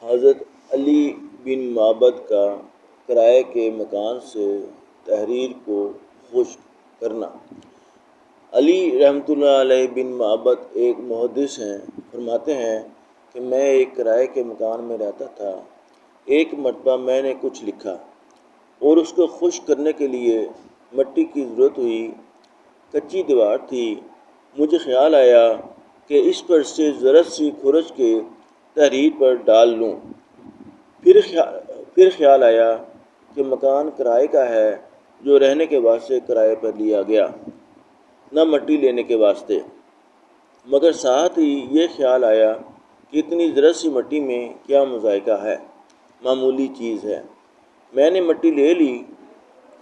حضرت علی بن معبد کا کرائے کے مکان سے تحریر کو خشک کرنا۔ علی رحمۃ اللہ علیہ بن معبد ایک محدث ہیں۔ فرماتے ہیں کہ میں ایک کرائے کے مکان میں رہتا تھا۔ ایک مرتبہ میں نے کچھ لکھا اور اس کو خشک کرنے کے لیے مٹی کی ضرورت ہوئی۔ کچی دیوار تھی۔ مجھے خیال آیا کہ اس پر سے ذرا سی کھرچ کے تحریر پر ڈال لوں۔ پھر خیال آیا کہ مکان کرائے کا ہے جو رہنے کے واسطے کرائے پر لیا گیا، نہ مٹی لینے کے واسطے۔ مگر ساتھ ہی یہ خیال آیا کہ اتنی ذرا سی مٹی میں کیا مذائقہ ہے، معمولی چیز ہے۔ میں نے مٹی لے لی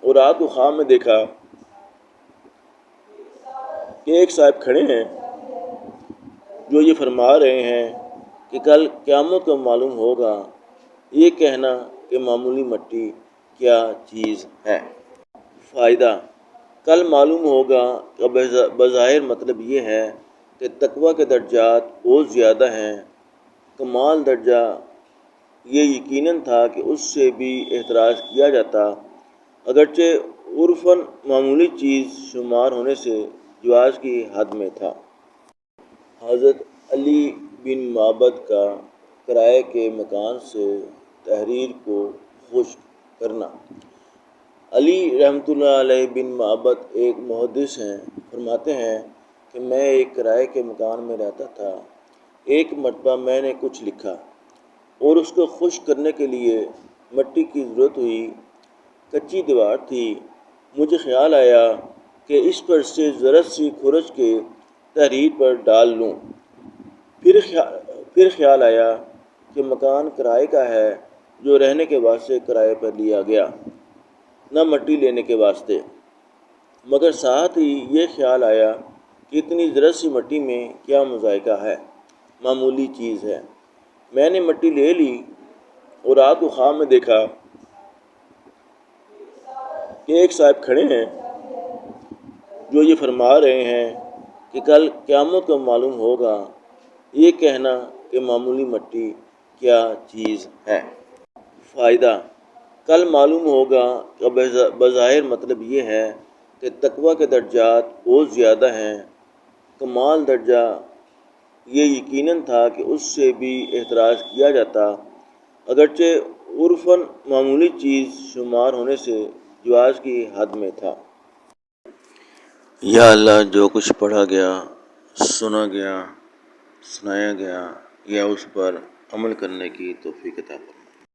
اور رات کو خواب میں دیکھا کہ ایک صاحب کھڑے ہیں جو یہ فرما رہے ہیں کہ کل قیامت کو معلوم ہوگا یہ کہنا کہ معمولی مٹی کیا چیز ہے۔ فائدہ: کل معلوم ہوگا کا بظاہر مطلب یہ ہے کہ تقویٰ کے درجات بہت زیادہ ہیں۔ کمال درجہ یہ یقیناً تھا کہ اس سے بھی احتراز کیا جاتا، اگرچہ عرفاً معمولی چیز شمار ہونے سے جواز کی حد میں تھا۔ حضرت علی بن معبد کا کرائے کے مکان سے تحریر کو خشک کرنا۔ علی رحمۃ اللہ علیہ بن معبد ایک محدث ہیں۔ فرماتے ہیں کہ میں ایک کرائے کے مکان میں رہتا تھا۔ ایک مرتبہ میں نے کچھ لکھا اور اس کو خشک کرنے کے لیے مٹی کی ضرورت ہوئی۔ کچی دیوار تھی۔ مجھے خیال آیا کہ اس پر سے ذرا سی کھرچ کے تحریر پر ڈال لوں۔ پھر خیال آیا کہ مکان کرائے کا ہے جو رہنے کے واسطے کرائے پر لیا گیا، نہ مٹی لینے کے واسطے۔ مگر ساتھ ہی یہ خیال آیا کہ اتنی ذرا سی مٹی میں کیا مذائقہ ہے، معمولی چیز ہے۔ میں نے مٹی لے لی اور رات کو خواب میں دیکھا کہ ایک صاحب کھڑے ہیں جو یہ فرما رہے ہیں کہ کل قیامت کو معلوم ہوگا یہ کہنا کہ معمولی مٹی کیا چیز ہے۔ فائدہ: کل معلوم ہوگا کا بظاہر مطلب یہ ہے کہ تقویٰ کے درجات بہت زیادہ ہیں۔ کمال درجہ یہ یقیناً تھا کہ اس سے بھی احتراز کیا جاتا، اگرچہ عرفاً معمولی چیز شمار ہونے سے جواز کی حد میں تھا۔ یا اللہ، جو کچھ پڑھا گیا، سنا گیا، سنایا گیا، یا اس پر عمل کرنے کی توفیق عطا فرما۔